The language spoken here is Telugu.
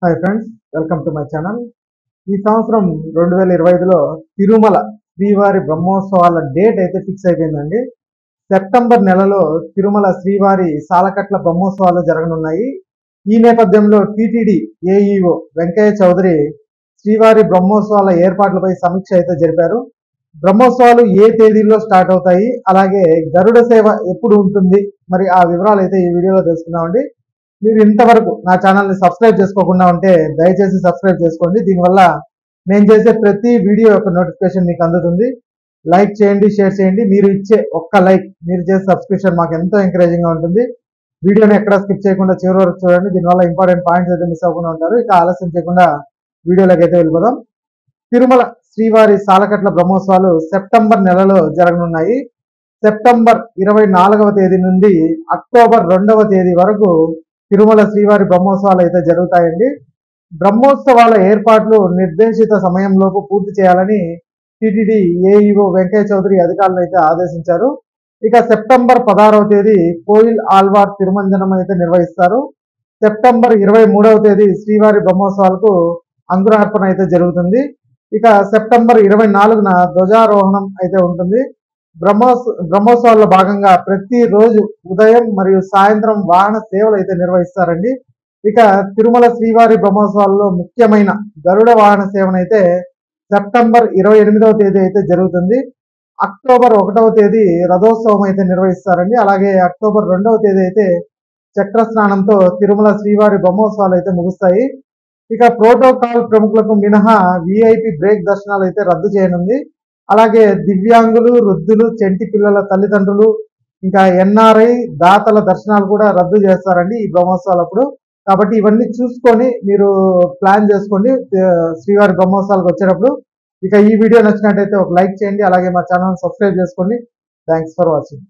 Hi friends, welcome to my channel. ఈ సంవత్సరం 2025లో తిరుమల శ్రీవారి బ్రహ్మోత్సవాల డేట్ అయితే ఫిక్స్ అయిపోయిందండి. సెప్టెంబర్ నెలలో తిరుమల శ్రీవారి సాలకట్ల బ్రహ్మోత్సవాలు జరగనున్నాయి. ఈ నేపథ్యంలో టీటీడీ ఏఈఓ వెంకయ్య చౌదరి శ్రీవారి బ్రహ్మోత్సవాల ఏర్పాట్లపై సమీక్ష అయితే జరిపారు. బ్రహ్మోత్సవాలు ఏ తేదీల్లో స్టార్ట్ అవుతాయి, అలాగే గరుడ సేవ ఎప్పుడు ఉంటుంది, మరి ఆ వివరాలు అయితే ఈ వీడియోలో తెలుసుకుందామండి. మీరు ఇంతవరకు నా ఛానల్ని సబ్స్క్రైబ్ చేసుకోకుండా ఉంటే దయచేసి సబ్స్క్రైబ్ చేసుకోండి. దీనివల్ల నేను చేసే ప్రతి వీడియో యొక్క నోటిఫికేషన్ మీకు అందుతుంది. లైక్ చేయండి, షేర్ చేయండి. మీరు ఇచ్చే ఒక్క లైక్, మీరు చేసే సబ్స్క్రిప్షన్ మాకు ఎంతో ఎంకరేజింగ్గా ఉంటుంది. వీడియోని ఎక్కడ స్కిప్ చేయకుండా చివరి వరకు చూడండి. దీనివల్ల ఇంపార్టెంట్ పాయింట్స్ అయితే మిస్ అవ్వకుండా ఉంటారు. ఇక ఆలస్యం చేయకుండా వీడియోలోకి అయితే వెళ్ళిపోదాం. తిరుమల శ్రీవారి సాలకట్ల బ్రహ్మోత్సవాలు సెప్టెంబర్ నెలలో జరగనున్నాయి. సెప్టెంబర్ 24వ తేదీ నుండి అక్టోబర్ 2వ తేదీ వరకు తిరుమల శ్రీవారి బ్రహ్మోత్సవాలు అయితే జరుగుతాయండి. బ్రహ్మోత్సవాల ఏర్పాట్లు నిర్దేశిత సమయంలోపు పూర్తి చేయాలని టీటీడీ ఏఈఓ వెంకయ్య చౌదరి అధికారులను అయితే ఆదేశించారు. ఇక సెప్టెంబర్ 16వ తేదీ కోయిల్ ఆల్వార్ తిరుమంజనం అయితే నిర్వహిస్తారు. సెప్టెంబర్ 23వ తేదీ శ్రీవారి బ్రహ్మోత్సవాలకు అంకురార్పణ అయితే జరుగుతుంది. ఇక సెప్టెంబర్ 24న ధ్వజారోహణం అయితే ఉంటుంది. బ్రహ్మోత్సవాల్లో భాగంగా ప్రతిరోజు ఉదయం మరియు సాయంత్రం వాహన సేవలు అయితే నిర్వహిస్తారండి. ఇక తిరుమల శ్రీవారి బ్రహ్మోత్సవాల్లో ముఖ్యమైన గరుడ వాహన సేవనైతే సెప్టెంబర్ 28వ తేదీ అయితే జరుగుతుంది. అక్టోబర్ 1వ తేదీ రథోత్సవం అయితే నిర్వహిస్తారండి. అలాగే అక్టోబర్ 2వ తేదీ అయితే చక్ర స్నానంతో తిరుమల శ్రీవారి బ్రహ్మోత్సవాలు అయితే ముగుస్తాయి. ఇక ప్రోటోకాల్ ప్రముఖులకు మినహా విఐపి బ్రేక్ దర్శనాలు అయితే రద్దు చేయనుంది. అలాగే దివ్యాంగులు, వృద్ధులు, చెంటి పిల్లల తల్లిదండ్రులు, ఇంకా ఎన్ఆర్ఐ దాతల దర్శనాలు కూడా రద్దు చేస్తారండి ఈ బ్రహ్మోత్సవాలప్పుడు. కాబట్టి ఇవన్నీ చూసుకొని మీరు ప్లాన్ చేసుకోండి శ్రీవారి బ్రహ్మోత్సవాలకు వచ్చేటప్పుడు. ఇక ఈ వీడియో నచ్చినట్టయితే ఒక లైక్ చేయండి, అలాగే మా ఛానల్ సబ్స్క్రైబ్ చేసుకోండి. Thanks for watching.